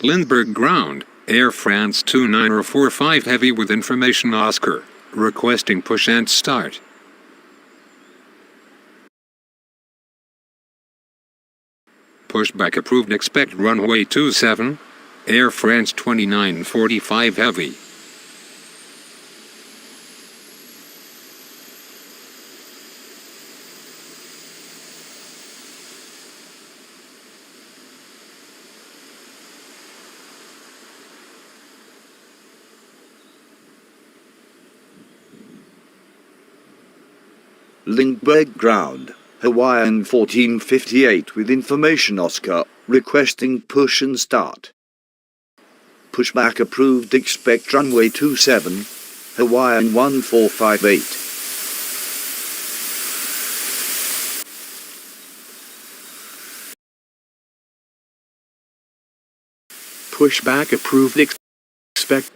Lindbergh ground, Air France 2945 Heavy with information Oscar, requesting push and start. Pushback approved, expect runway 27, Air France 2945 Heavy. Lindbergh ground, Hawaiian 1458 with information Oscar, requesting push and start. Pushback approved, expect runway 27, Hawaiian 1458. Pushback approved, expect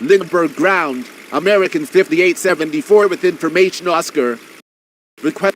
Lindbergh ground. American 5874 with information Oscar. Request.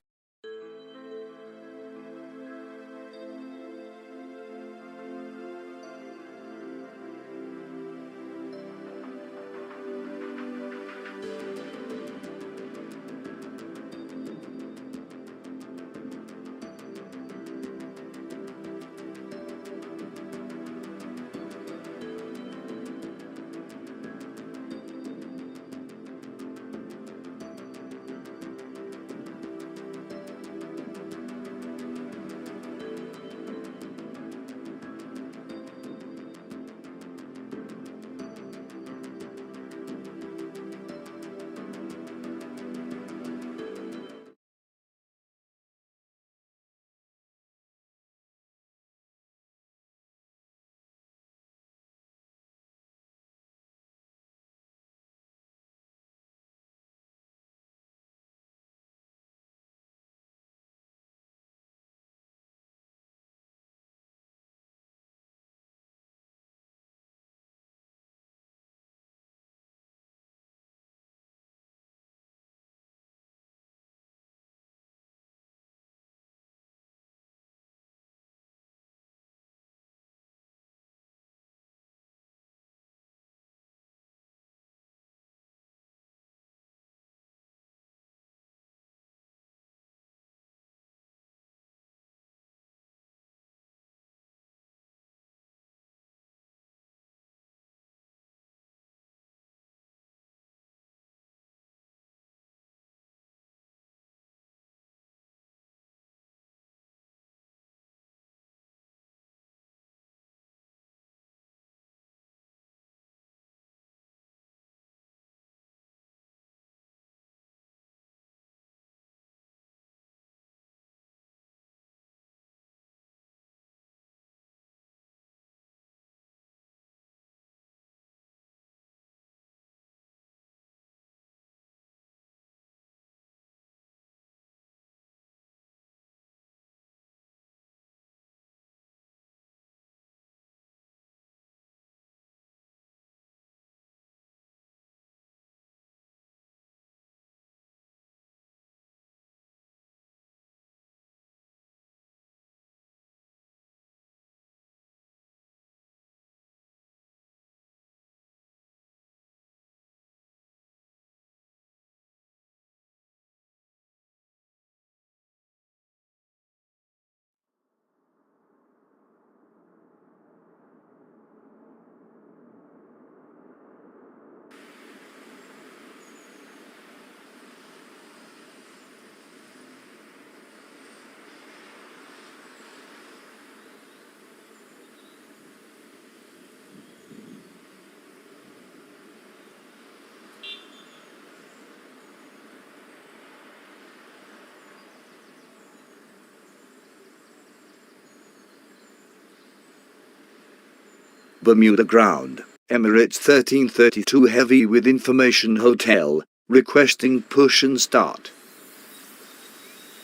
Bermuda ground. Emirates 1332 heavy with information hotel, requesting push and start.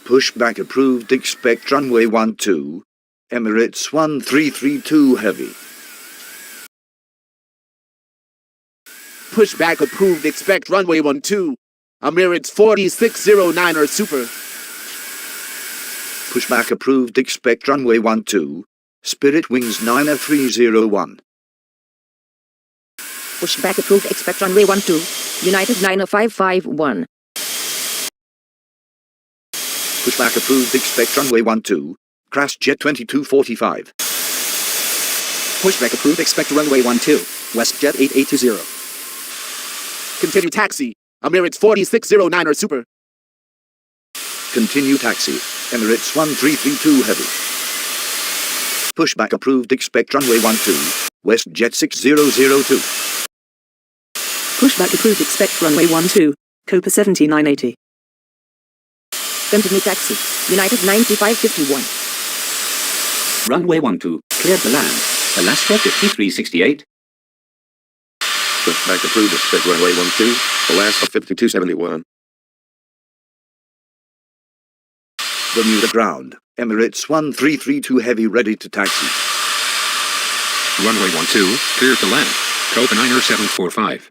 Pushback approved, expect runway 12. Emirates 1332 heavy. Pushback approved. Expect runway 12. Emirates 4609 or super. Pushback approved, expect runway 12. Spirit Wings 90301. Pushback approved. Expect runway 12. United 90551. Pushback approved, expect runway 12. Crash Jet 2245. Pushback approved. Expect runway 12. WestJet 8820. Continue taxi. Emirates 4609 or super. Continue taxi. Emirates 1332 heavy. Pushback approved, expect runway 12. WestJet 6002. Pushback approved. Expect runway 12. Copa 7980. Continue taxi. United 9551. Runway 12. Cleared the land. Alaska 5368. Pushback approved. Expect runway 12. Alaska 5271. Bermuda ground. Emirates 1332 heavy ready to taxi. Runway 12, clear to land. Copa 9745.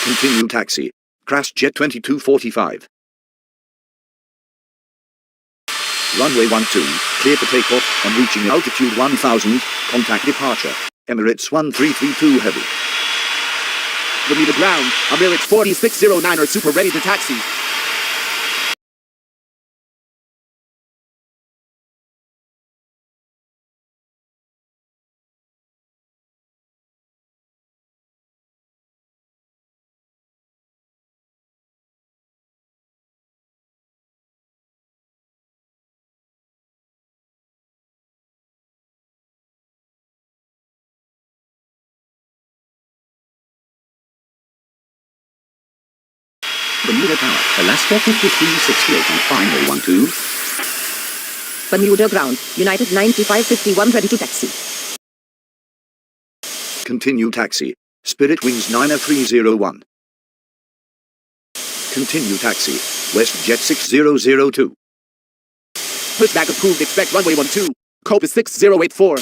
Continue taxi. Crash Jet 2245. Runway 12, clear for takeoff, on reaching altitude 1000, contact departure. Emirates 1332 Heavy. Bermuda ground, Emirates 4609er Super ready to taxi. Bermuda Tower, Alaska 5368 on final 12. Bermuda ground, United 9551 ready to taxi. Continue taxi. Spirit Wings 90301. Continue taxi. WestJet 6002. Pushback approved, expect runway 12. Copa 6084.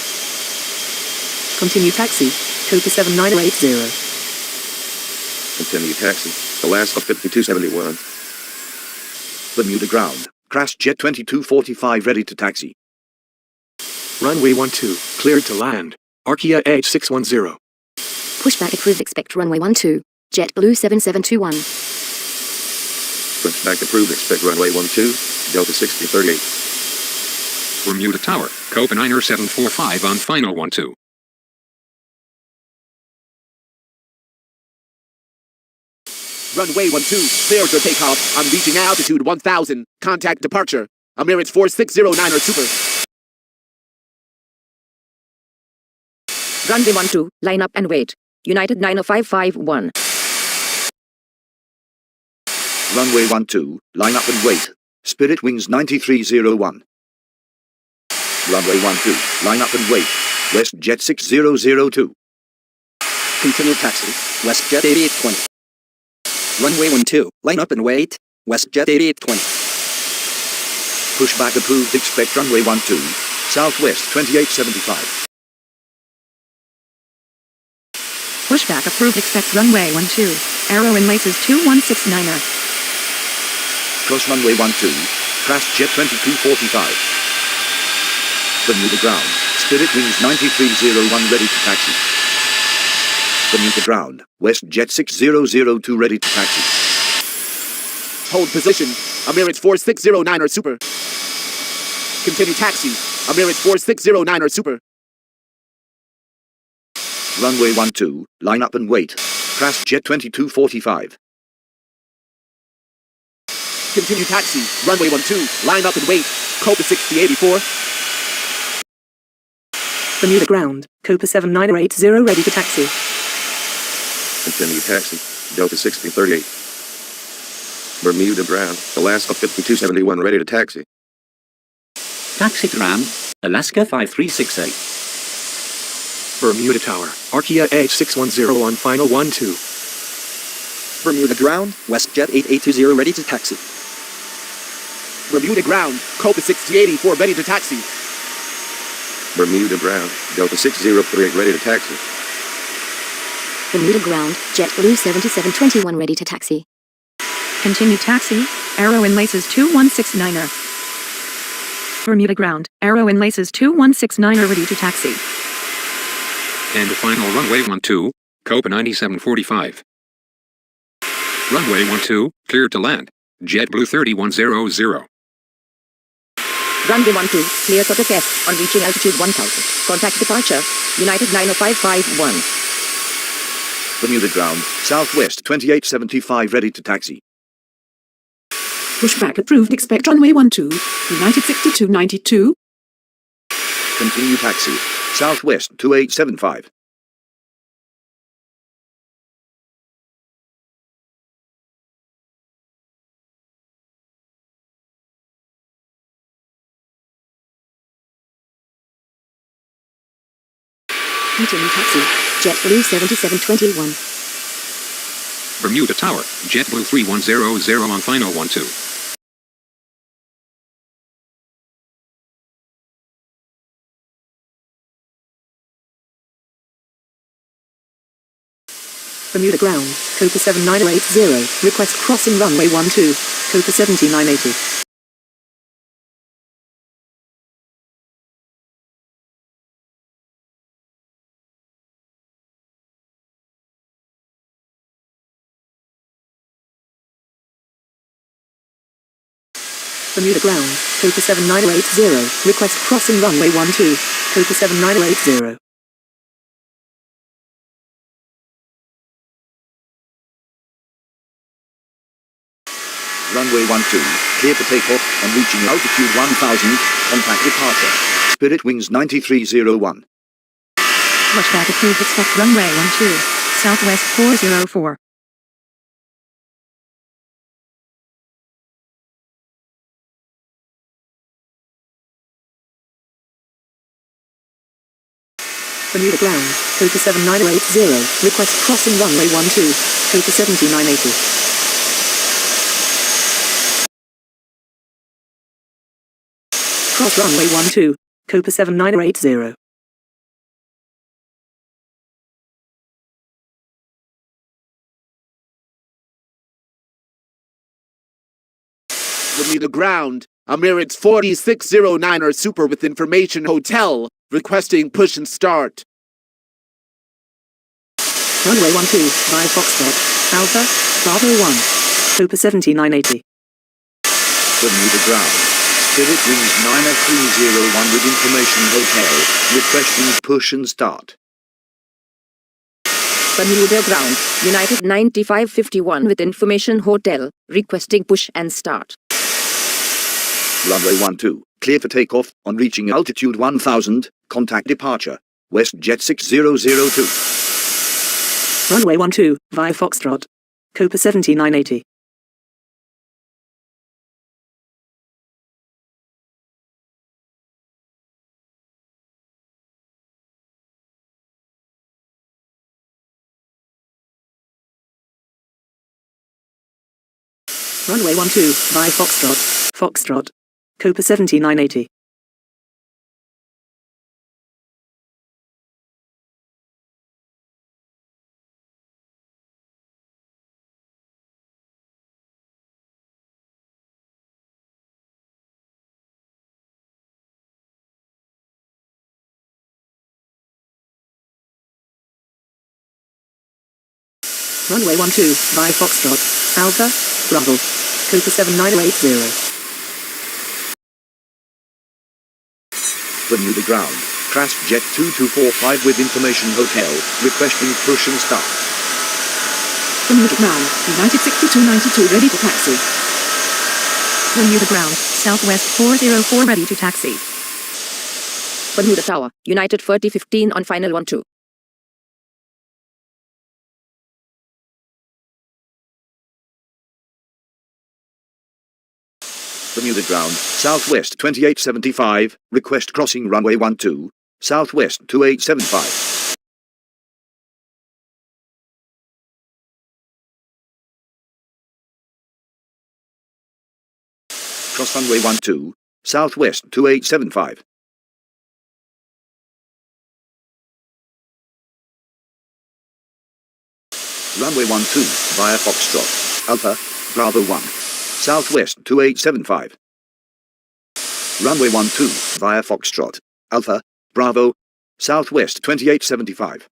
Continue taxi, Copa 7980. Continue taxi. Alaska 5271. Bermuda ground. Crash Jet 2245 ready to taxi. Runway 12, cleared to land. Arkia H610. Pushback approved. Expect runway 12. JetBlue 7721. Pushback approved. Expect runway 12. Delta 6038. Bermuda Tower, Copa 90745 on final 12. Runway 12, clear for takeoff. I'm reaching altitude 1000. Contact departure. Emirates 4609er Super. Runway 12, line up and wait. United 90551. Runway 12, line up and wait. Spirit Wings 9301. Runway 12, line up and wait. WestJet 6002. Continue taxi, WestJet 8820. Runway 12, line up and wait. WestJet 8820. Pushback approved. Expect runway 12. Southwest 2875. Pushback approved. Expect runway 12. Arrow in laces 2169er. Cross runway 12. Crash Jet 2245. Bermuda ground. Spirit Wings 9301 ready to taxi. Bermuda ground. WestJet 6002 ready to taxi. Hold position. Emirates 4609er Super. Continue taxi. Emirates 4609er Super. Runway 12, line up and wait. Crash Jet 2245. Continue taxi. Runway 12, line up and wait. Copa 6084. Bermuda ground, Copa 7980 ready to taxi. Continue taxi. Delta 6038. Bermuda ground. Alaska 5271 ready to taxi. Taxi ground, Alaska 5368. Bermuda Tower, Arkia H610 on final 12. Bermuda ground, WestJet 8820 ready to taxi. Bermuda ground. Copa 6084 ready to taxi. Bermuda ground. Delta 6038 ready to taxi. Bermuda ground. JetBlue 7721 ready to taxi. Continue taxi, Arrow in laces 2169er. Bermuda ground, Arrow in laces 2169er ready to taxi. And final runway 12, Copa 9745. Runway 12, cleared to land. JetBlue 3100. Runway 12, clear for takeoff, on reaching altitude 1000. Contact departure, United 90551. Bermuda ground. Southwest 2875 ready to taxi. Pushback approved. Expect runway 12, United 6292. Continue taxi. Southwest 2875. Continue taxi. JetBlue 7721. Bermuda Tower, JetBlue 3100 on final 12. Bermuda ground, Copa 79080, request crossing runway 12, Copa 7980. Bermuda ground, Copa 79080, request crossing runway 12, Copa 79080. Runway 12, clear for takeoff on reaching altitude 1000, contact departure. Spirit Wings 9301. Rushback approved. Expect runway 12, Southwest 404. Bermuda ground, Copa 79080, request crossing runway 12, Copa 7980. Cross runway 12, Copa 7980. Bermuda ground, Emirates 4609er Super with information hotel, requesting push and start. Runway 12, via Foxtrot, Alpha, Bravo 1, Copa 7980. Bermuda ground. Spirit Wings 9301 with information hotel, requesting push and start. Bermuda ground, United 9551 with information hotel, requesting push and start. Runway 12, clear for takeoff on reaching altitude 1000, contact departure. WestJet 6002. Runway 12, via Foxtrot, Copa 7980. Runway 12, via Foxtrot, Copa 7980. Runway 12, via Foxtrot, Alpha, Bravo, Copa 7980. Bermuda ground. Crash Jet 2245 with information hotel, requesting push and start. Bermuda ground, United 6292 ready to taxi. Bermuda ground, Southwest 404 ready to taxi. Bermuda tower, United 3015 on final 12. Bermuda ground, Southwest 2875, request crossing runway 12, Southwest 2875. Cross runway 12, Southwest 2875. Runway 12, via Foxtrot, Alpha, Bravo 1, Southwest 2875. Runway 12, via Foxtrot, Alpha, Bravo, Southwest 2875.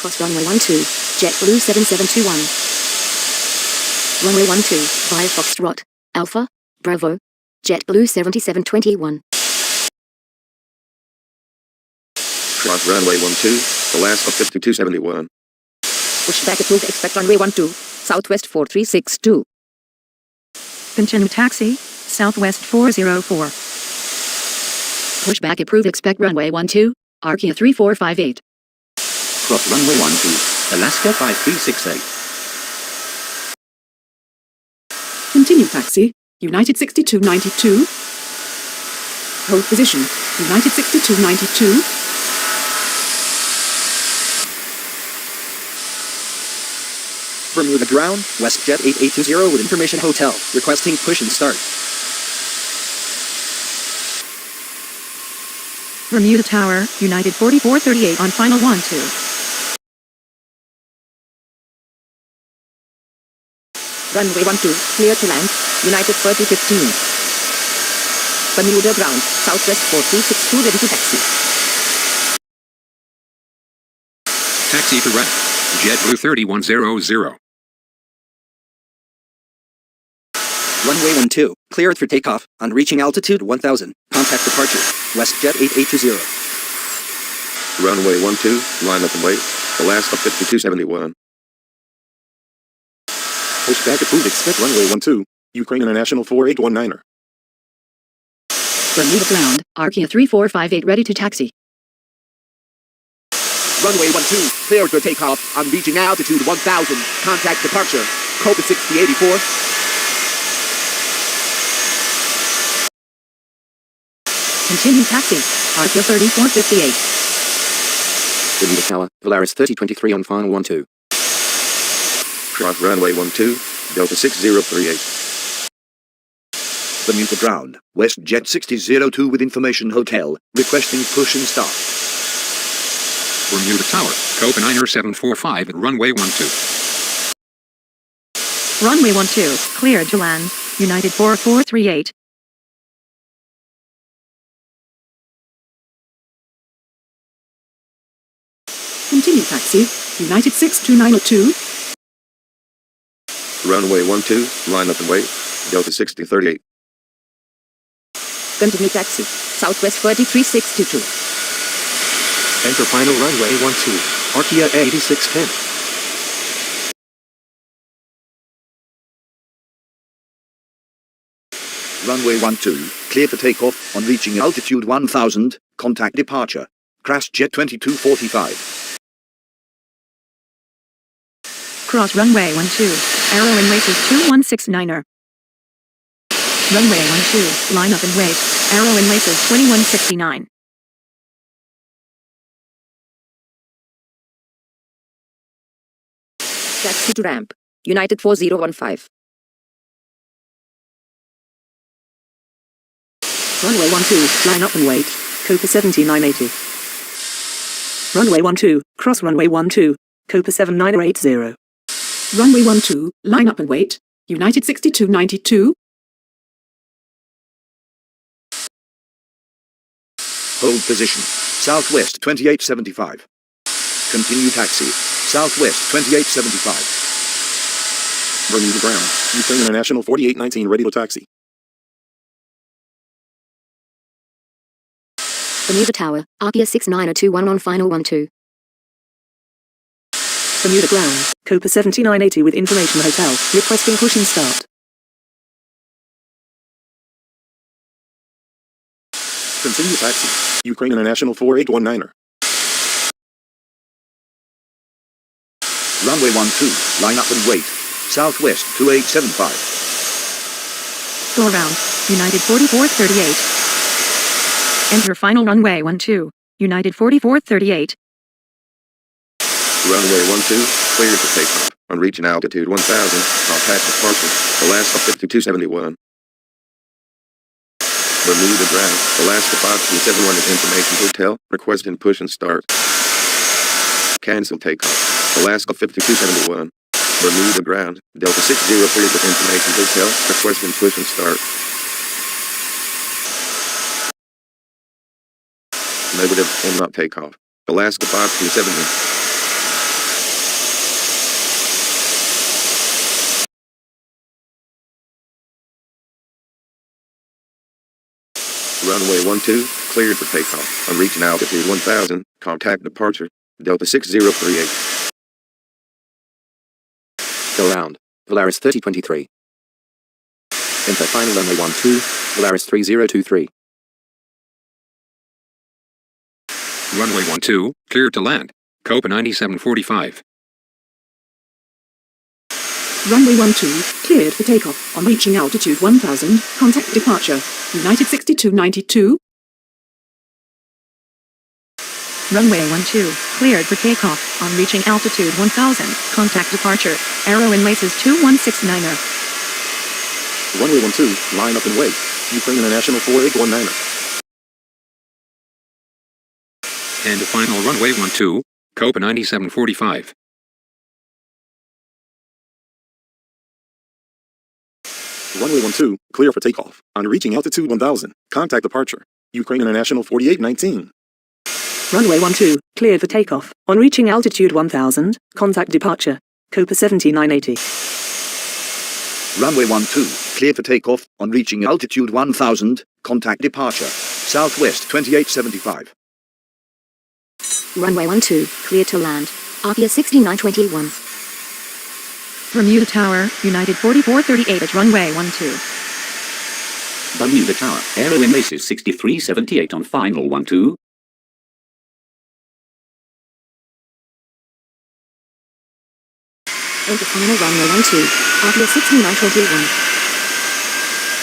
cross runway 12, JetBlue 7721. Runway 12, via Foxtrot, Alpha, Bravo, JetBlue 7721. Cross runway 12, Alaska 5271. Pushback approved, expect runway 12, Southwest 4362. Continue taxi, Southwest 404. Pushback approved, expect runway 12, Arkia 3458. Cross runway 12, Alaska 5368. Continue taxi, United 6292. Hold position, United 6292. Bermuda ground, WestJet 8820 with information hotel, requesting push and start. Bermuda Tower, United 4438 on final 12. Runway 12, clear to land, United 3015. Bermuda ground, Southwest 4362, ready to taxi. Taxi to route. JetBlue 3100. Runway 12, cleared for takeoff, on reaching altitude 1000, contact departure, WestJet 8820. Runway 12, line up and wait. Alaska 5271. Pushback approved, expect runway 12, Ukraine International 4819er. Bermuda ground, Arkia 3458, ready to taxi. Runway 12, cleared for takeoff. I'm reaching altitude 1000. Contact departure. Copa 6084. Continue taxi, Arkia 3458. Bermuda Tower, Volaris 3023 on final 12. Cross runway 12, Delta 6038. Bermuda ground, WestJet 6002 with information hotel, requesting push and start. Bermuda Tower, Copa 9745 at runway 12. Runway 12, cleared to land, United 4438. Continue taxi, United 62902. Runway 12, line up and wait. Delta 6038. Continue taxi, Southwest 4362. Enter final runway 12, Arkia 8610. Runway 12, clear for takeoff, on reaching altitude 1000, contact departure. Crash Jet 2245. Cross runway 12, arrow and laces 2169er. Runway 12, line up and wait, arrow and laces 2169. Taxi to ramp, United 4015. Runway 12, line up and wait, Copa 7980. Runway 12, cross runway 12, Copa 7980. Runway 12, line up and wait, United 6292. Hold position, Southwest 2875. Continue taxi, Southwest 2875. Bermuda ground, Ukraine International 4819, ready to taxi. Bermuda Tower, Arkia 6921 on final 12. Bermuda ground, Copa 7980 with information hotel, requesting push and start. Continue taxi, Ukraine International 4819er. Runway 12, line up and wait, Southwest 2875. Go around, United 4438. Enter final runway 12, United 4438. Runway 12, cleared for takeoff. On reaching altitude 1000, contact departure. Alaska 5271. Bermuda ground, Alaska 5271 is information hotel, requesting push and start. Cancel takeoff. Alaska 5271. Bermuda ground, Delta 603 with information hotel, requesting push and start. Negative, and not takeoff. Alaska 5270. Runway 12, cleared for takeoff. On reaching altitude 1000, contact departure, Delta 6038. Go round. Volaris 3023. Enter final runway 12, Volaris 3023. Runway 12, cleared to land. Copa 9745. Runway 12, cleared for takeoff. On reaching altitude 1000, contact departure. United 6292. Runway 12, cleared for takeoff. On reaching altitude 1000, contact departure. Arrow and Laces 2169er. Runway 12, line up and wait. Ukraine International 4819er. And final runway 12, Copa 9745. Runway 12, clear for takeoff. On reaching altitude 1000, contact departure. Ukraine International 4819. Runway 12, cleared for takeoff. On reaching altitude 1000, contact departure. Copa 7980. Runway 12, clear for takeoff. On reaching altitude 1000, contact departure. Southwest 2875. Runway 12, clear to land. Arkia 6921. Bermuda Tower, United 4438 at runway 12. Bermuda Tower, Aero and Laces 6378 on final 12. Enter final runway 12, Arkia 6921.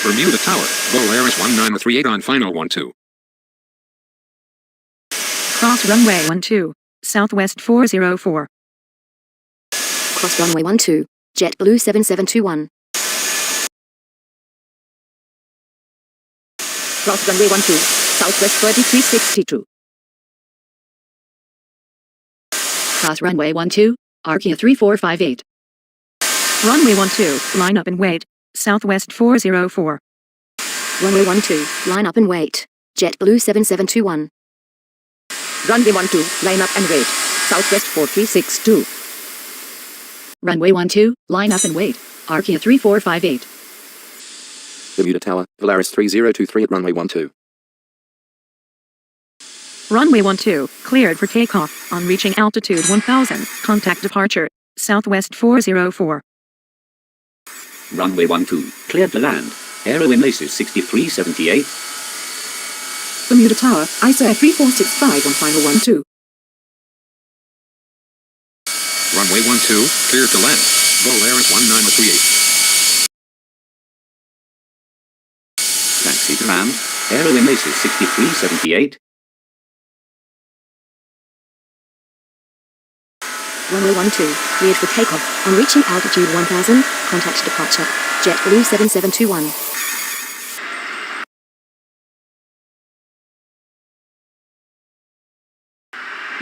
Bermuda Tower, Volaris 1938 on final 12. Cross runway 12, Southwest 404. Cross runway 12, JetBlue 7721. Cross runway 12, Southwest 3362. Cross runway 12, Arkia 3458. Runway 12, line up and wait. Southwest 404. Runway 12, line up and wait. JetBlue 7721. Runway 12, line up and wait. Southwest 4362. Runway 12, line up and wait. Arkia 3458. Bermuda Tower, Volaris 3023 at runway 12. Runway 12, cleared for takeoff. On reaching altitude 1000, contact departure. Southwest 404. Runway 12, cleared to land. Aero and Laces 6378. Bermuda Tower, ISO 3465 on final 12. Runway 12, cleared to land. Volaris 1938. Taxi to land. Aero and Laces 6378. Runway 12, cleared for takeoff. On reaching altitude 1000, contact departure. JetBlue 7721.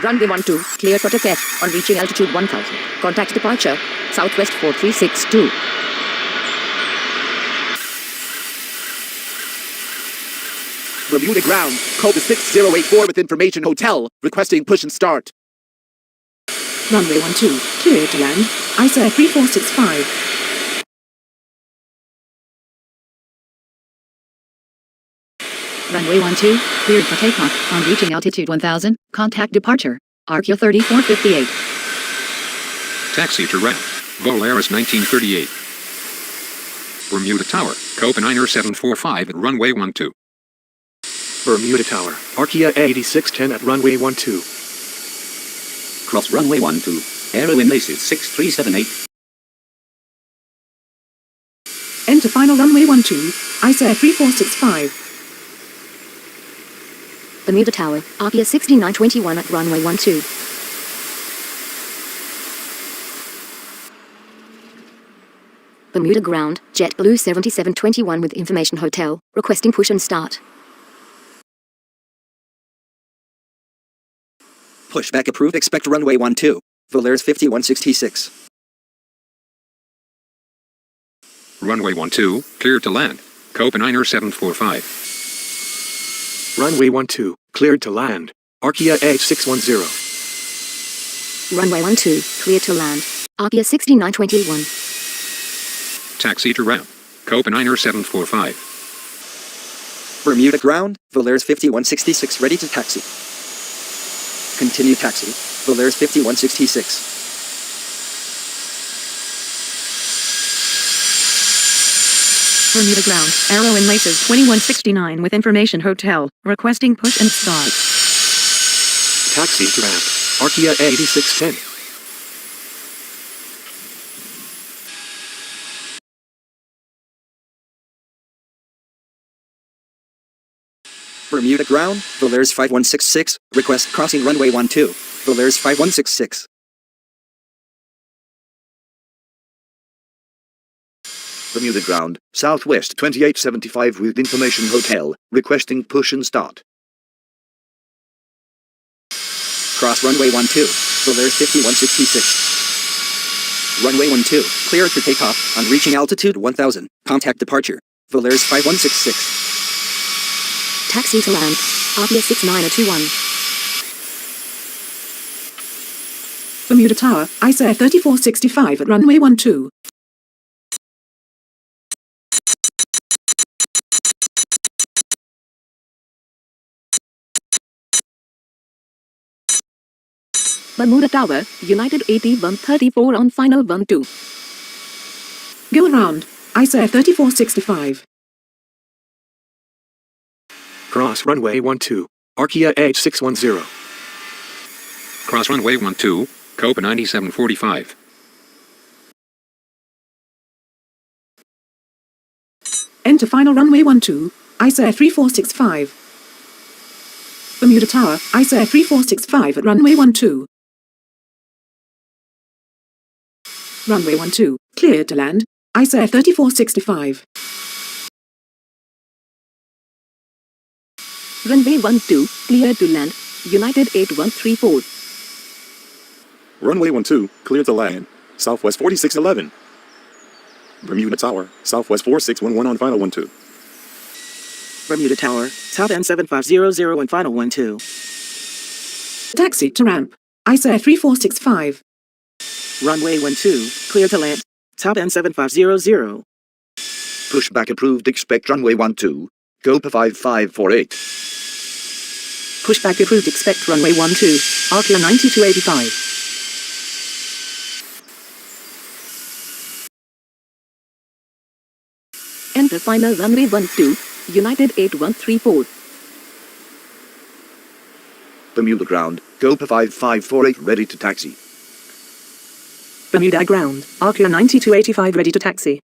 Runway 12, cleared for takeoff. On reaching altitude 1000, contact departure. Southwest 4362. Bermuda ground, Copa 6084 with information hotel, requesting push and start. Runway 12, cleared to land. ISO 3465. Runway 12, cleared for takeoff. On reaching altitude 1000, contact departure. Arkia 3458. Taxi to ramp. Volaris 1938. Bermuda Tower, Copa 9745 at runway 12. Bermuda Tower, Arkia 8610 at runway 12. Cross runway 12, Aero and Laces 6378. Enter final runway 12, ISO 3465. Bermuda Tower, Arkia 6921 at runway 12. Bermuda ground, JetBlue 7721 with information hotel, requesting push and start. Pushback approved. Expect runway 12. Volaris 5166. Runway 12, cleared to land. Copa 9745. Runway 12, cleared to land. Arkia H610. Runway 12, clear to land. Arkia 6921. Taxi to ramp. Copa 9745. Bermuda ground, Volaris 5166 ready to taxi. Continue taxi, Volaris 5166. Bermuda ground, Arrow and Laces 2169 with information hotel, requesting push and start. Taxi to ramp. Arkia A8610. Bermuda ground, Volaris 5166, request crossing runway 12, Volaris 5166. Bermuda ground, southwest 2875 with information hotel, requesting push and start. Cross runway 12, Volaris 5166. Runway 12, clear to take off, on reaching altitude 1000, contact departure, Volaris 5166. Taxi to land. Arkia 6921. Bermuda Tower, ISA 3465 at runway 12. Bermuda Tower, United 8134 on final 12. Go around, ISA 3465. Cross runway 12. Arkia H610. Cross runway 12, Copa 9745. Enter final runway 12, ISA 3465. Bermuda Tower, ISA 3465 at runway 12. Runway 12, cleared to land, ISA 3465. Runway 12, clear to land. United 8134. Runway 12, clear to land. Southwest 4611. Bermuda Tower, Southwest 4611 on final 12. Bermuda Tower, South End 7500 and final 12. Taxi to ramp, ISA 3465. Runway 12, clear to land. Top End 7500. Pushback approved, expect runway 12, Copa 5548. Pushback approved, expect runway 12, Arkia 9285. Enter final runway 12, United 8134. Bermuda ground, Copa 5548 ready to taxi. Bermuda ground, Arkia 9285 ready to taxi.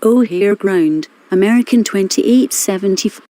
O'Hare Ground, American 2874.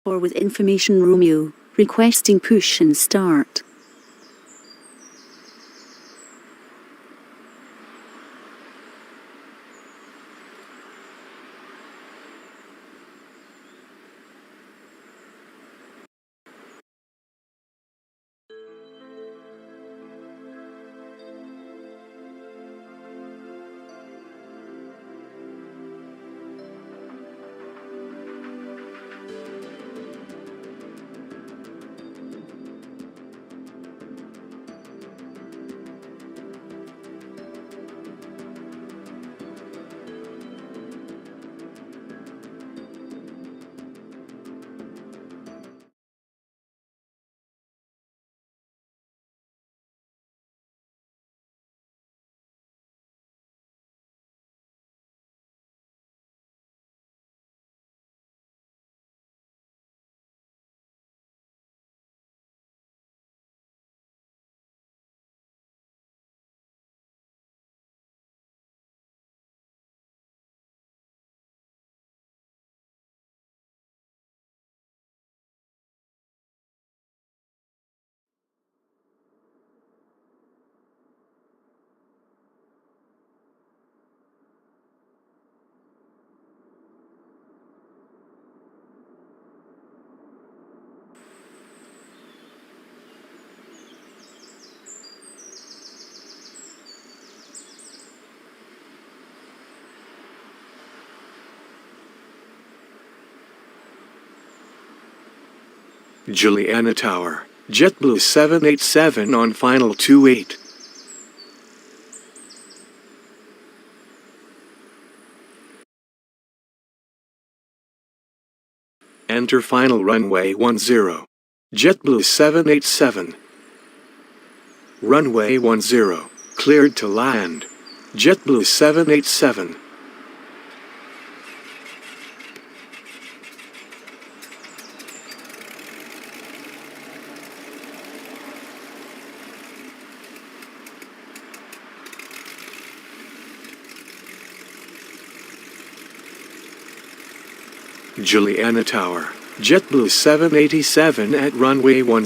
or with information Romeo, requesting push and start. Juliana Tower, JetBlue 787 on final 28. Enter final runway 10. JetBlue 787. Runway 10, cleared to land. JetBlue 787. Juliana Tower, JetBlue 787 at runway 10.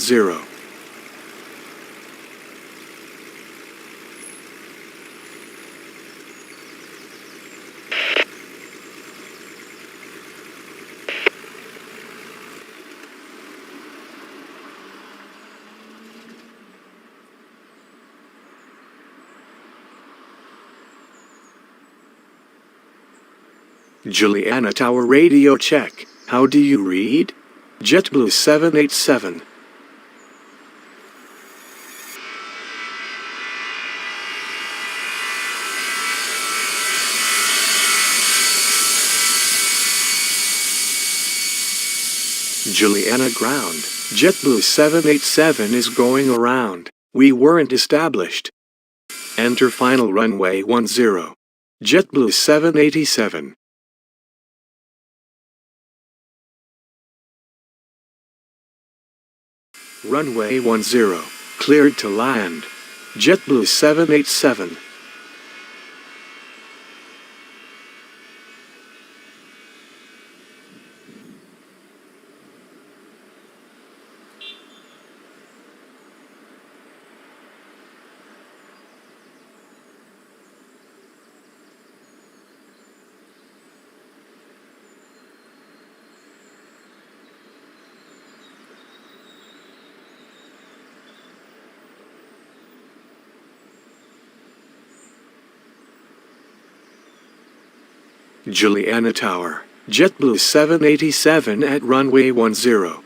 Juliana Tower radio check. How do you read? JetBlue 787. Juliana ground. JetBlue 787 is going around. We weren't established. Enter final runway 10. JetBlue 787. Runway 10, cleared to land. JetBlue 787. Juliana Tower, JetBlue 787 at runway 10.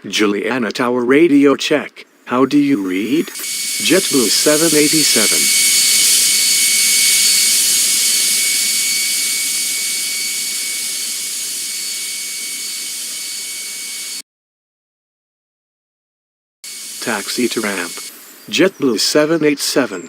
Juliana Tower radio check. How do you read? JetBlue 787. Taxi to ramp. JetBlue 787.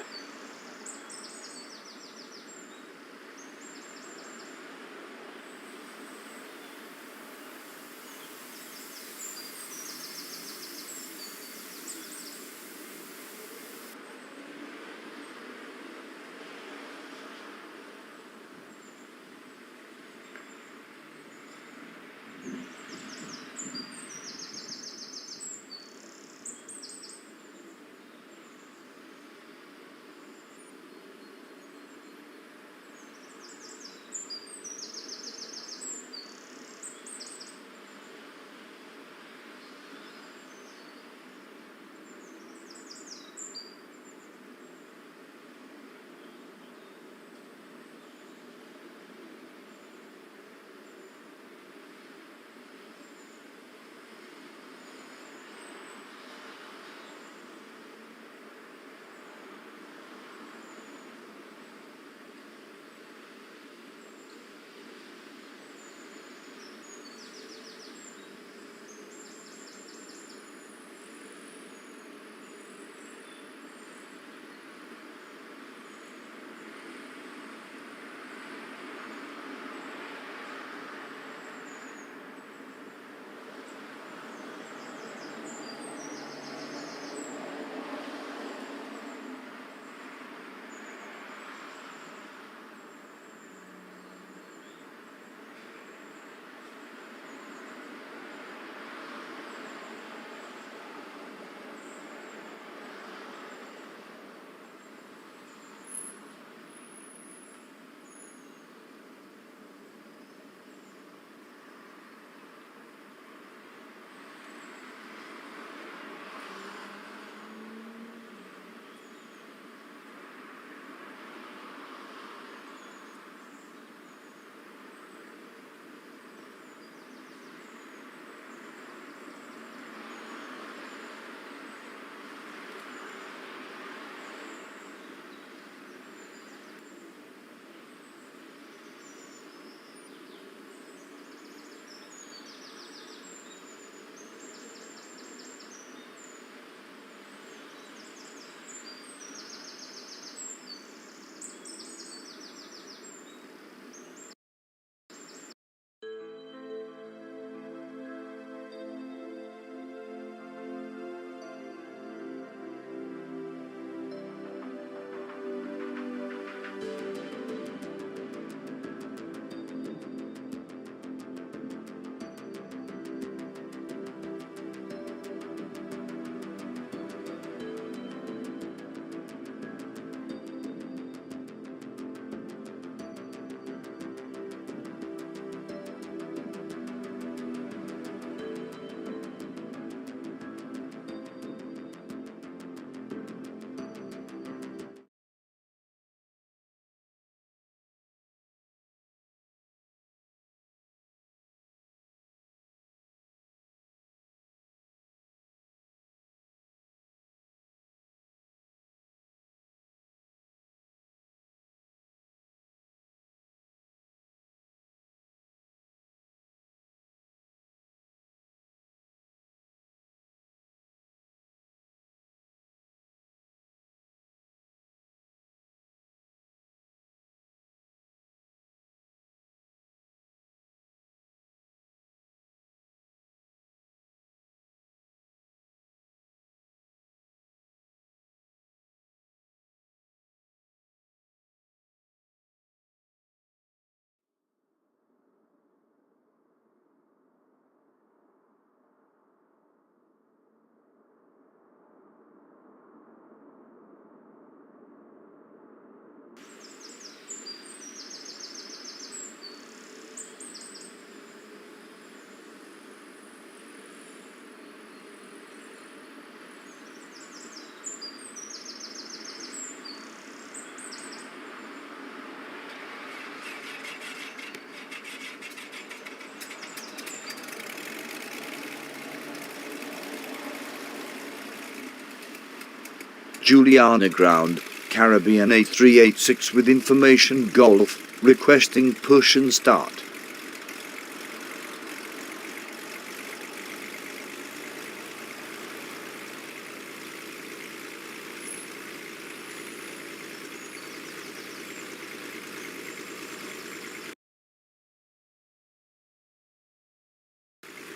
Juliana ground, Caribbean 8386 with information Golf, requesting push and start.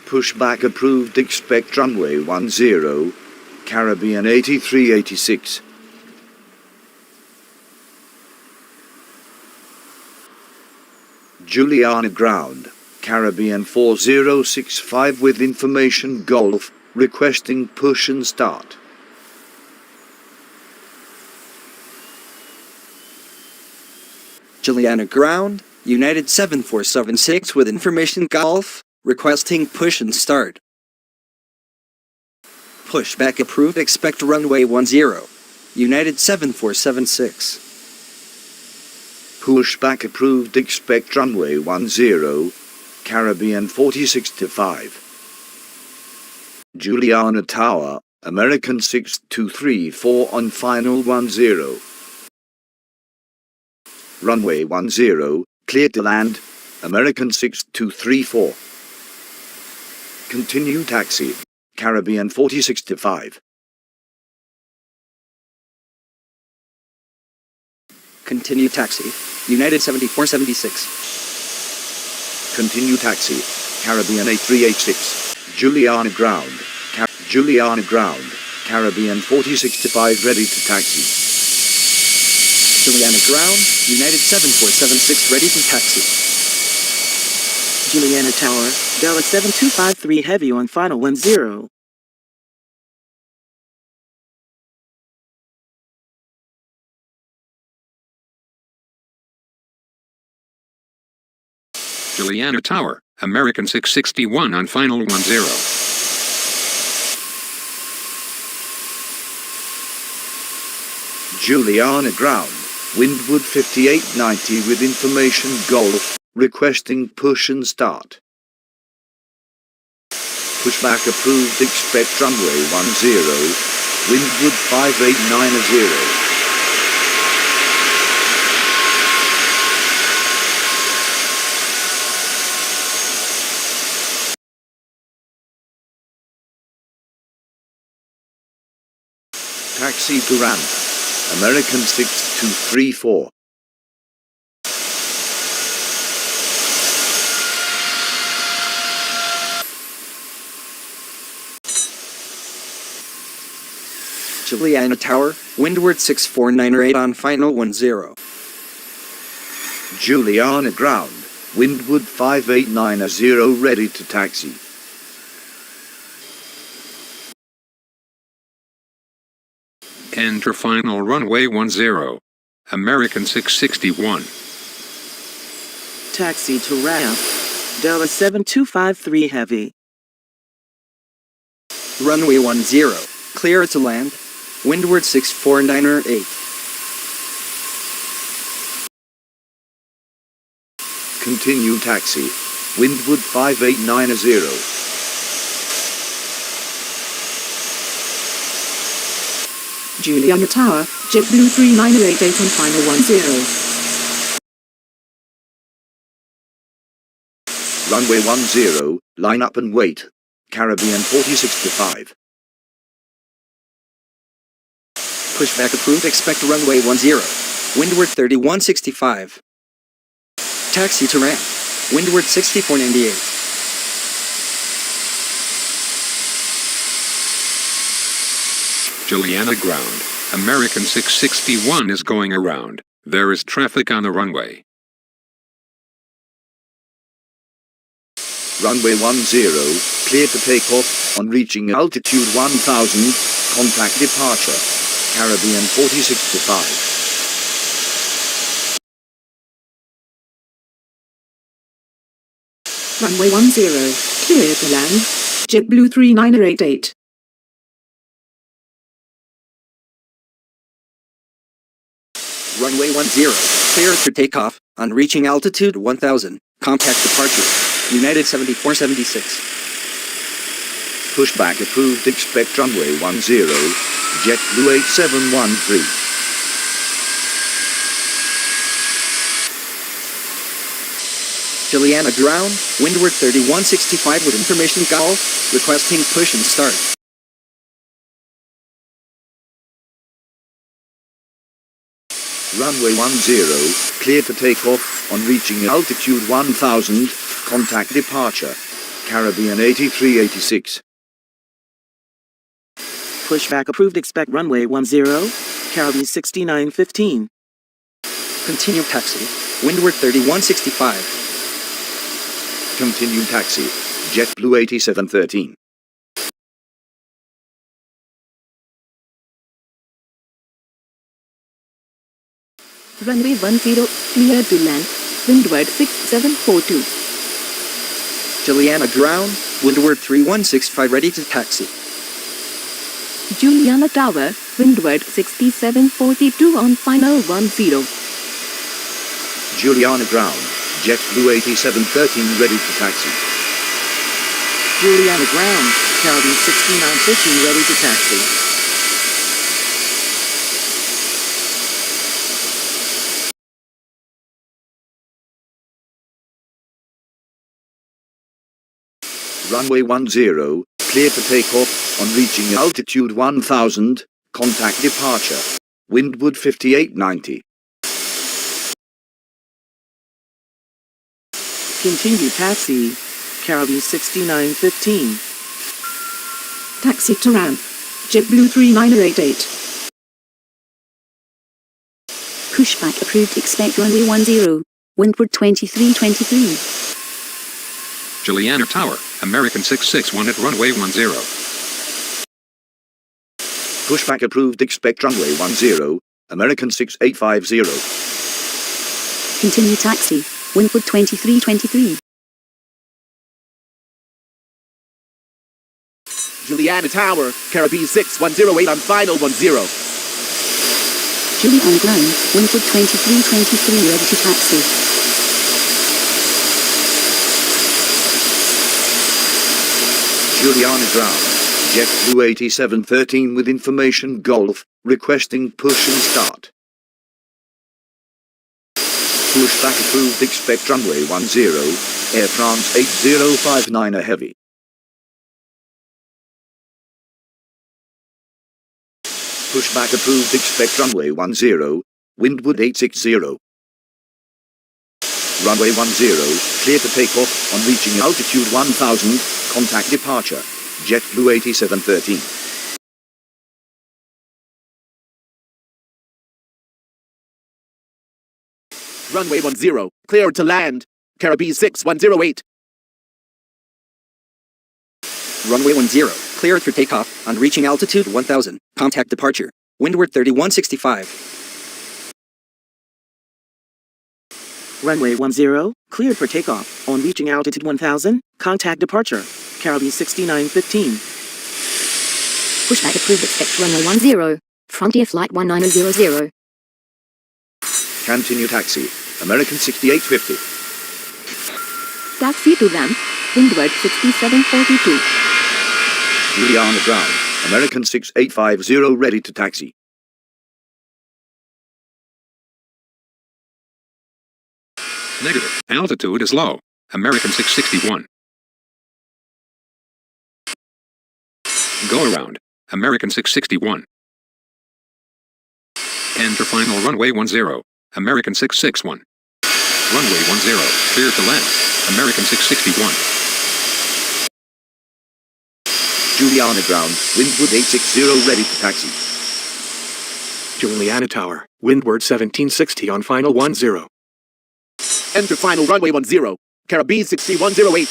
Pushback approved, expect runway 10, Caribbean 8386. Juliana ground, Caribbean 4065 with information Golf, requesting push and start. Juliana ground, United 7476 with information Golf, requesting push and start. Pushback approved, expect runway 10, United 7476. Pushback approved, expect runway 10, Caribbean 4065. Juliana Tower, American 6234 on final 10. Runway 10, clear to land, American 6234. Continue taxi, Caribbean 4065. Continue taxi, United 7476. Continue taxi, Caribbean 8386. Juliana ground, Juliana ground, Caribbean 4065 ready to taxi. Juliana ground, United 7476 ready to taxi. Juliana Tower, Delta 7253 heavy on final 10. Juliana Tower, American 661 on final 10. Juliana ground, Windward 5890 with information Golf, requesting push and start. Pushback approved, expect runway 10, Windward 5890. Taxi to ramp, American 6234. Juliana Tower, Windward 6498 on final 10. Juliana ground, Windward 5890 ready to taxi. Enter final runway 10. American 661. Taxi to ramp, Delta 7253 heavy. Runway 10, clear to land, Windward 6498. Continue taxi, Windward 5890. Juliana Tower, JetBlue 3988 on final 10. Runway 10, line up and wait, Caribbean 4065. Pushback approved, expect runway 10, Windward 3165. Taxi to ramp, Windward 6498. Juliana ground, American 661 is going around. There is traffic on the runway. Runway 10, clear to take off, on reaching altitude 1000, contact departure, Caribbean 4065. Runway 10, clear to land, JetBlue 3988. Runway 10, clear to takeoff, on reaching altitude 1000, contact departure, United 7476. Pushback approved. Expect runway 10, JetBlue 8713. Juliana ground, windward 3165 with information Golf, requesting push and start. Runway 10, clear for takeoff. On reaching altitude 1000, contact departure. Caribbean 8386. Pushback approved. Expect runway 10, Caribbean 6915. Continue taxi, windward 3165. Continue taxi. JetBlue 8713. Runway 10, clear to land. Windward 6742. Juliana ground, windward 3165 ready to taxi. Juliana Tower, windward 6742 on final 10. Juliana ground. JetBlue 8713 ready to taxi. Juliana ground, Caribbean 6915 ready to taxi. Runway 10, clear for takeoff. On reaching altitude 1000, contact departure. Windward 5890. Continue taxi, Caribbean 6915. Taxi to ramp, JetBlue 3988. Pushback approved. Expect runway 10, windward 2323. Juliana Tower, American 661 at runway 10. Pushback approved. Expect runway 10, American 6850. Continue taxi, windward 2323. Juliana Tower, Caribbean 6108 on final 10. Julie on ground, windward 2323 ready to taxi. Juliana ground. JetBlue 8713 with information Golf, requesting push and start. Pushback approved. Expect runway 10, Air France 8059 a heavy. Pushback approved. Expect runway 10, windward 860. Runway 10, clear for takeoff. On reaching altitude 1000, contact departure. JetBlue 8713. Runway 10, clear to land. Caribbean 6108. Runway 10, cleared for takeoff, on reaching altitude 1000, contact departure, windward 3165. Runway 10, cleared for takeoff. On reaching altitude 1000, contact departure. Caribbean 6915. Pushback approved. Expect runway 10, Frontier Flight 1900. Continue taxi. American 6850. Taxi to ramp, windward 6742. Juliana ground. American 6850 ready to taxi. Negative. Altitude is low. American 661. Go around. American 661. Enter final runway 10. American 661. Runway 10. Clear to land. American 661. Juliana ground. Windward 860 ready to taxi. Juliana Tower, windward 1760 on final 10. Enter final runway 10, Caribbean 6108.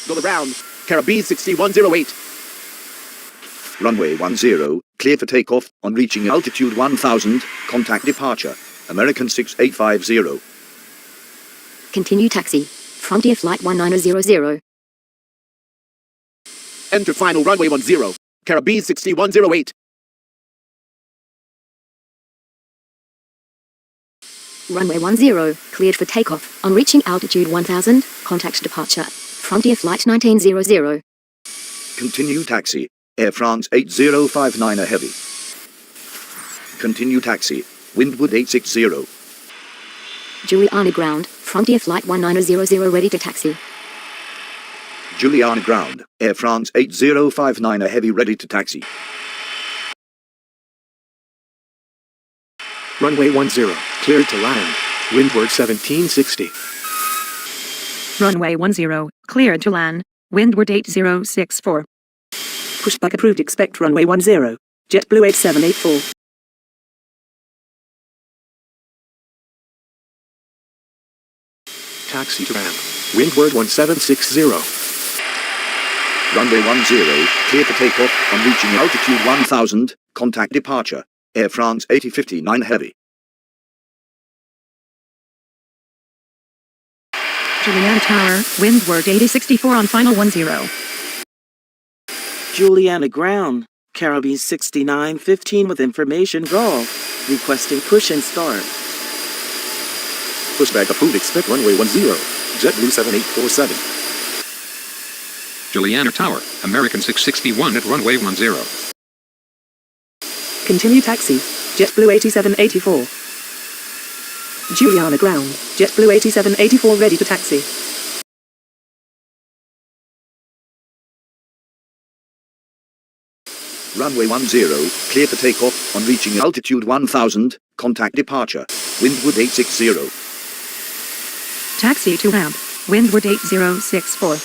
Go around, Caribbean 6108. Runway 10, clear for takeoff. On reaching altitude 1000, contact departure. American 6850. Continue taxi, Frontier Flight 1900. Enter final runway 10, Caribbean 6108. Runway 10, cleared for takeoff. On reaching altitude 1000, contact departure. Frontier Flight 1900. Continue taxi. Air France 8059 heavy. Continue taxi. Windward 860. Juliana Ground, Frontier Flight 1900 ready to taxi. Juliana Ground. Air France 8059 heavy ready to taxi. Runway 10, cleared to land. Windward 1760. Runway 10, cleared to land. Windward 8064. Pushback approved. Expect runway 10. JetBlue 8784. Taxi to ramp. Windward 1760. Runway 10, clear for takeoff. On reaching altitude 1000, contact departure. Air France 8059 heavy. Juliana Tower, Windward 8064 on final 10. Juliana Ground, Caribbean 6915 with information Golf. Requesting push and start. Pushback approved. Expect runway 10. JetBlue 7847. Juliana Tower, American 661 at runway 10. Continue taxi. JetBlue 8784. Juliana Ground. JetBlue 8784 ready to taxi. Runway 10, clear for takeoff. On reaching altitude 1000, contact departure. Windward 860. Taxi to ramp. Windward 8064.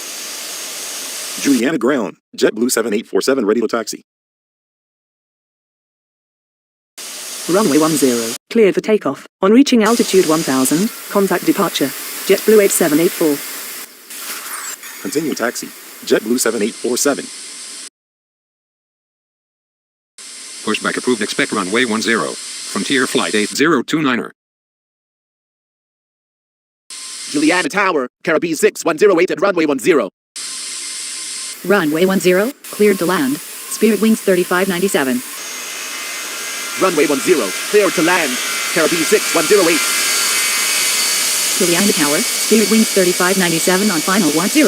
Juliana Ground. JetBlue 7847 ready to taxi. Runway 10, cleared for takeoff. On reaching altitude 1000, contact departure. JetBlue 8784. Continue taxi. JetBlue 7847. Pushback approved. Expect runway 10. Frontier Flight 8029er. Juliana Tower, Caribbean 6108 at runway 10. Runway 10, cleared to land. Spirit Wings 3597. Runway 10, cleared to land. Caribbean 6108. Juliana Tower, Spirit Wings 3597 on final 10.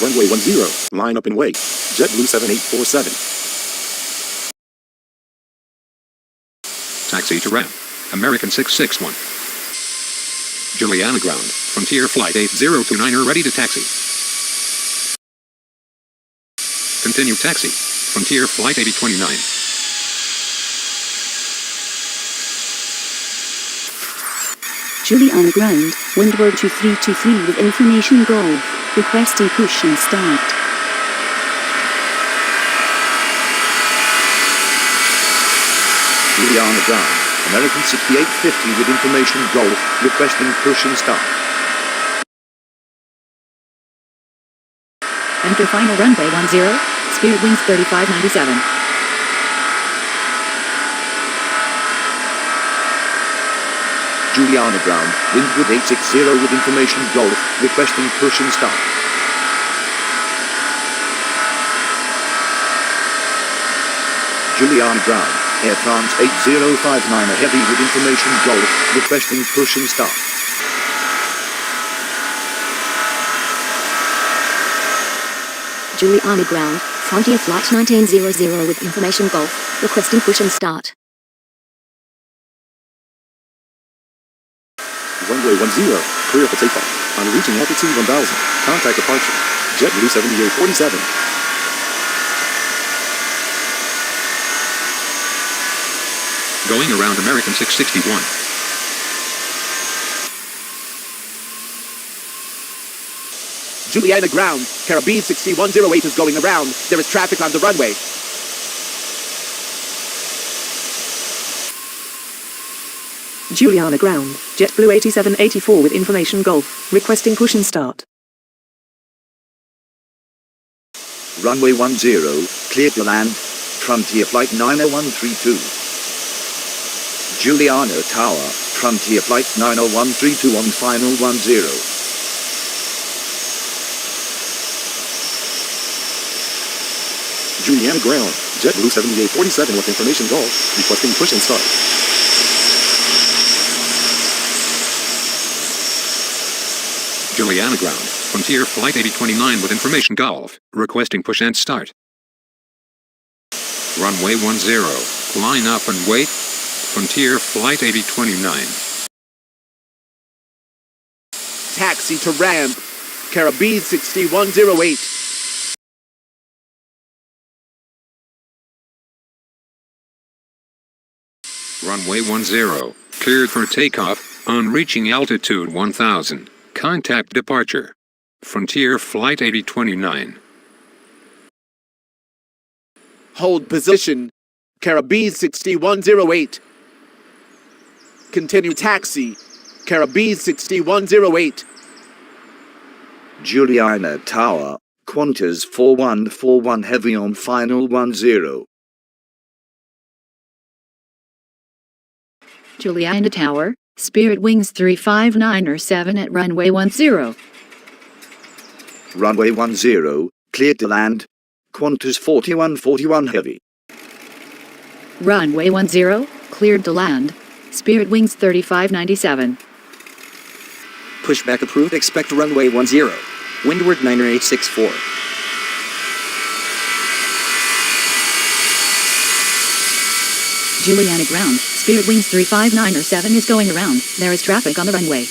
Runway 10, line up and wait. JetBlue 7847. Taxi to ramp. American 661. Juliana Ground, Frontier Flight 8029er ready to taxi. Continue taxi. Frontier Flight 8029. Juliana Ground, Windward 2323 with information Golf. Requesting push and start. Juliana Ground, American 6850 with information Golf. Requesting push and start. Enter final runway 10, Spirit Wings 3597. Juliana Ground, Windward 860 with information Golf. Requesting push and start. Juliana Ground, Air France 8059 heavy with information Golf. Requesting push and start. Juliana Ground, Frontier Flight 1900 with information Golf. Requesting push and start. Runway 10, clear for takeoff. On reaching altitude 1000, contact departure. JetBlue 7847. Going around American 661. Juliana Ground, Caribbean 6108 is going around. There is traffic on the runway. Juliana Ground, JetBlue 8784 with information Golf. Requesting push and start. Runway 10, clear to land. Frontier Flight 90132. Juliana Tower, Frontier Flight 90132 on final 10. Juliana Ground, JetBlue 7847 with information Golf, requesting push and start. Juliana Ground, Frontier Flight 8029 with information Golf, requesting push and start. Runway 10, line up and wait. Frontier Flight 8029. Taxi to ramp. Caribbean 6108. Runway 10, cleared for takeoff, on reaching altitude 1000. Contact departure. Frontier Flight 8029. Hold position. Caribbean 6108. Continue taxi. Caribbean 6108. Juliana Tower, Qantas 4141 heavy on final 10. Juliana Tower, Spirit Wings 359 at runway 10. Runway 10, cleared to land. Qantas 4141 heavy. Runway 10, cleared to land. Spirit Wings 3597. Pushback approved. Expect runway 10. Windward 9864. Juliana Ground, Spirit Wings 359 is going around. There is traffic on the runway.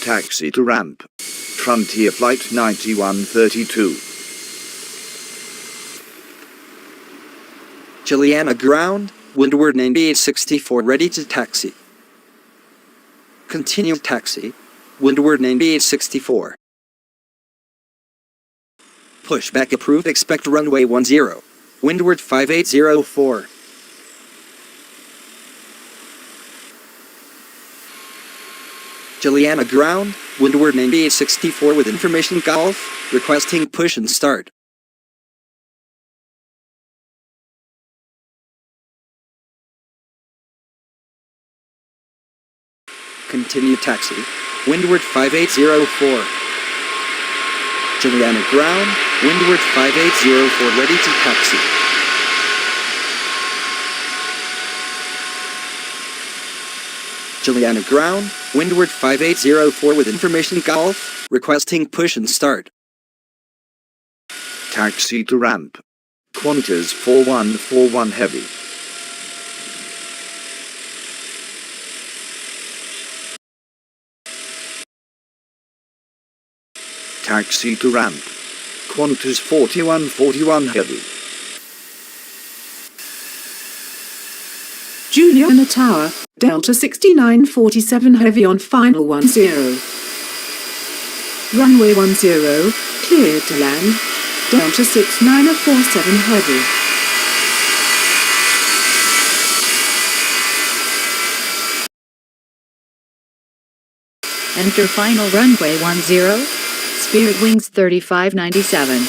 Taxi to ramp. Frontier Flight 9132. Juliana Ground, Windward 9864, ready to taxi. Continue taxi. Windward 9864. Pushback approved. Expect runway 10. Windward 5804. Juliana Ground, Windward 9864 with information Golf, requesting push and start. Continue taxi. Windward 5804. Juliana Ground, Windward 5804, ready to taxi. Juliana Ground, Windward 5804 with information Golf, requesting push and start. Taxi to ramp. Qantas 4141 heavy. Taxi to ramp. Qantas 4141 heavy. Juliana Tower, Delta 6947 heavy on final 10. Runway 10, cleared to land. Delta 6947 heavy. Enter final runway 10. Spirit Wings 3597.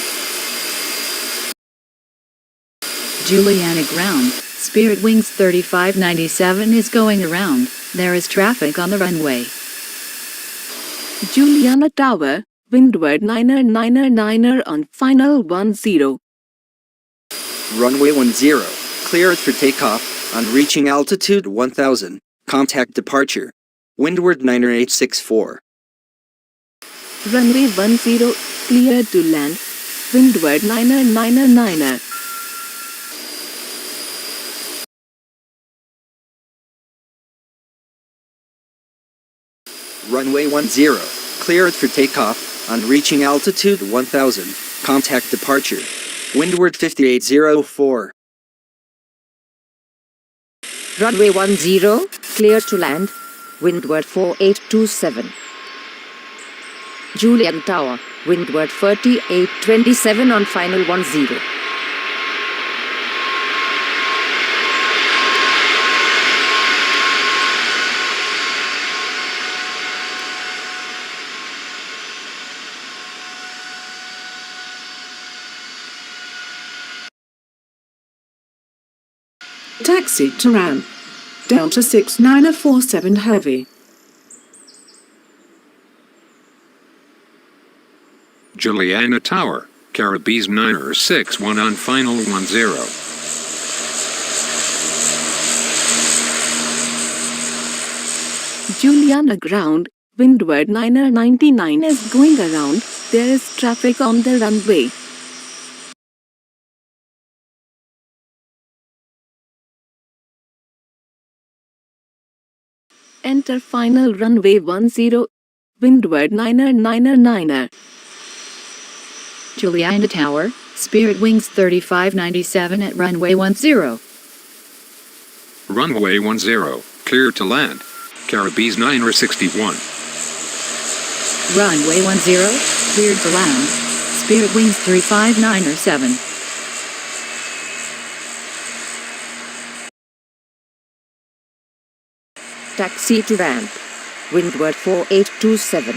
Juliana Ground, Spirit Wings 3597 is going around. There is traffic on the runway. Juliana Tower, Windward 999 on final 10. Runway 10, cleared for takeoff, on reaching altitude 1000. Contact departure. Windward 9864. Runway 10, cleared to land. Windward 999. Runway 10, cleared for takeoff, on reaching altitude 1000. Contact departure. Windward 5804. Runway 10, clear to land. Windward 4827. Juliana Tower, Windward 3827 on final 10. Taxi to ramp. Delta 6947 heavy. Juliana Tower, Caribbees 961 on final 10. Juliana Ground, Windward 999 is going around. There is traffic on the runway. Enter final runway 10, Windward 999. Juliana Tower, Spirit Wings 3597 at runway 10. Runway 10, clear to land. Caribbees 961. Runway 10, cleared to land. Spirit Wings 35907. Taxi to ramp. Windward 4827.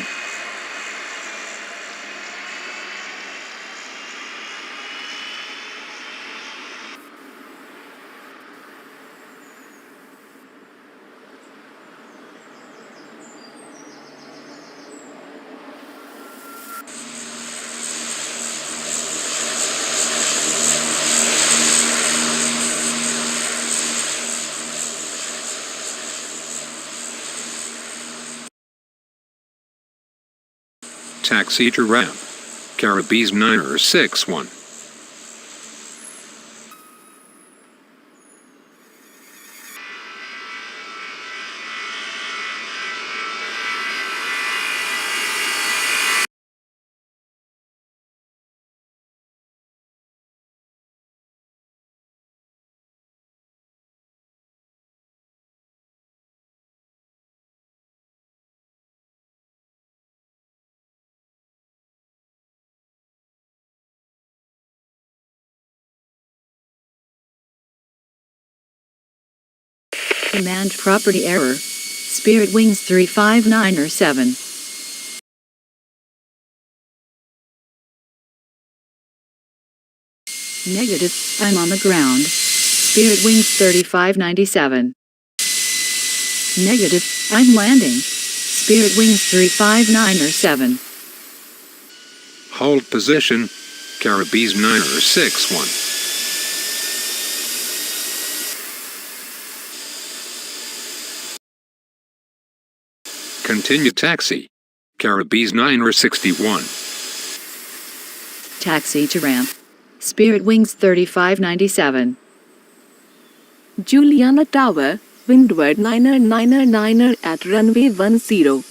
Taxi to ramp. Caribbees 961. Command property error. Spirit Wings 35907. Negative, I'm on the ground. Spirit Wings 3597. Negative, I'm landing. Spirit Wings 35907. Hold position. Caribbees 961. Continue taxi. Caribbees 961. Taxi to ramp. Spirit Wings 3597. Juliana Tower, Windward 999 at runway 10.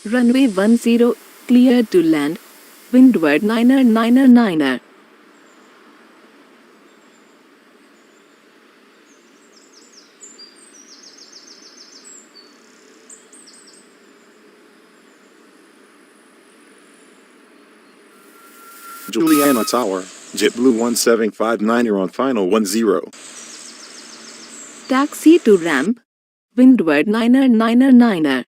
Runway 10, clear to land. Windward 999. Juliana Tower, JetBlue 1759 on final 10. Taxi to ramp. Windward 999.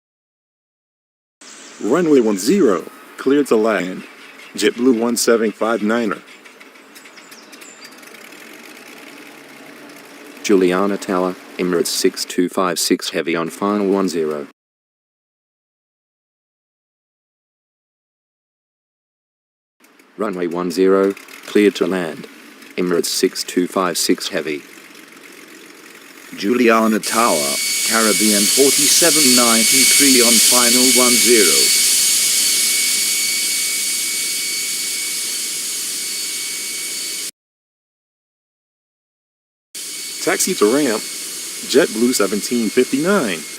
Runway 10, clear to land. JetBlue 1759. Juliana Tower, Emirates 6256 heavy on final 10. Runway 10, clear to land. Emirates 6256 heavy. Juliana Tower, Caribbean 4793 on final 10. Taxi to ramp, JetBlue 1759.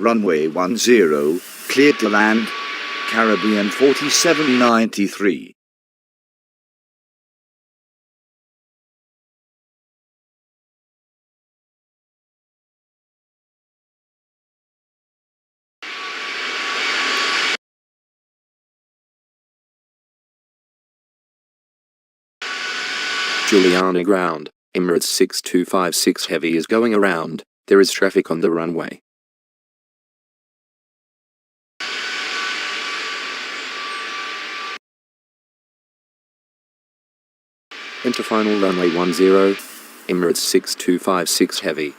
Runway 10, clear to land. Caribbean 4793. Juliana Ground, Emirates 6256 heavy is going around. There is traffic on the runway. Enter final runway 10, Emirates 6256 Heavy.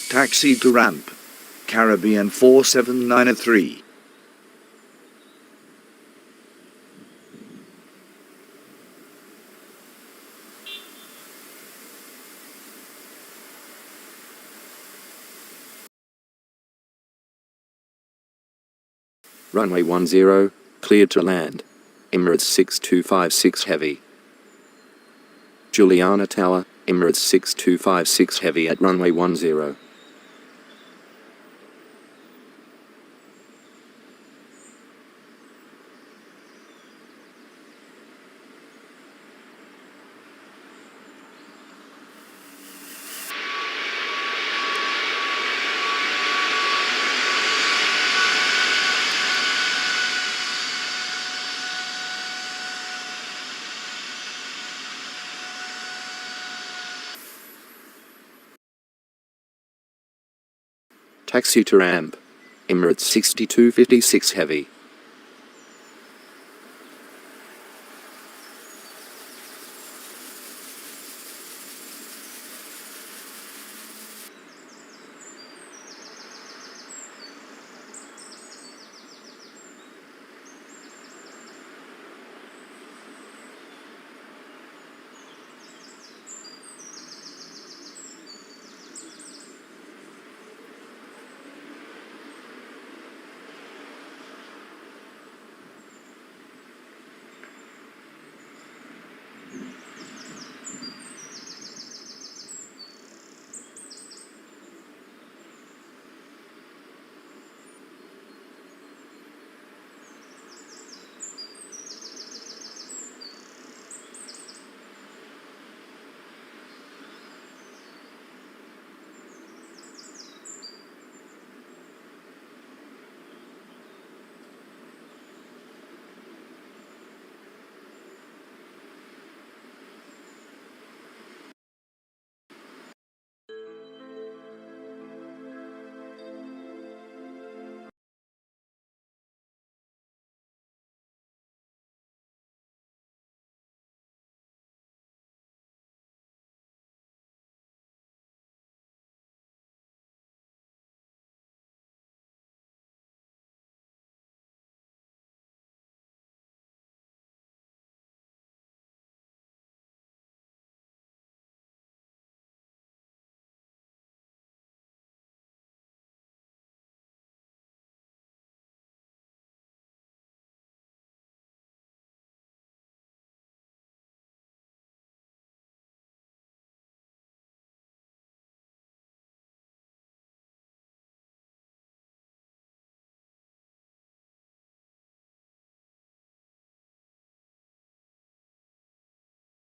Taxi to ramp. Caribbean 4793. Runway 10, cleared to land. Emirates 6256 Heavy. Juliana Tower, Emirates 6256 Heavy at runway 10. Taxi to ramp. Emirates 6256 Heavy.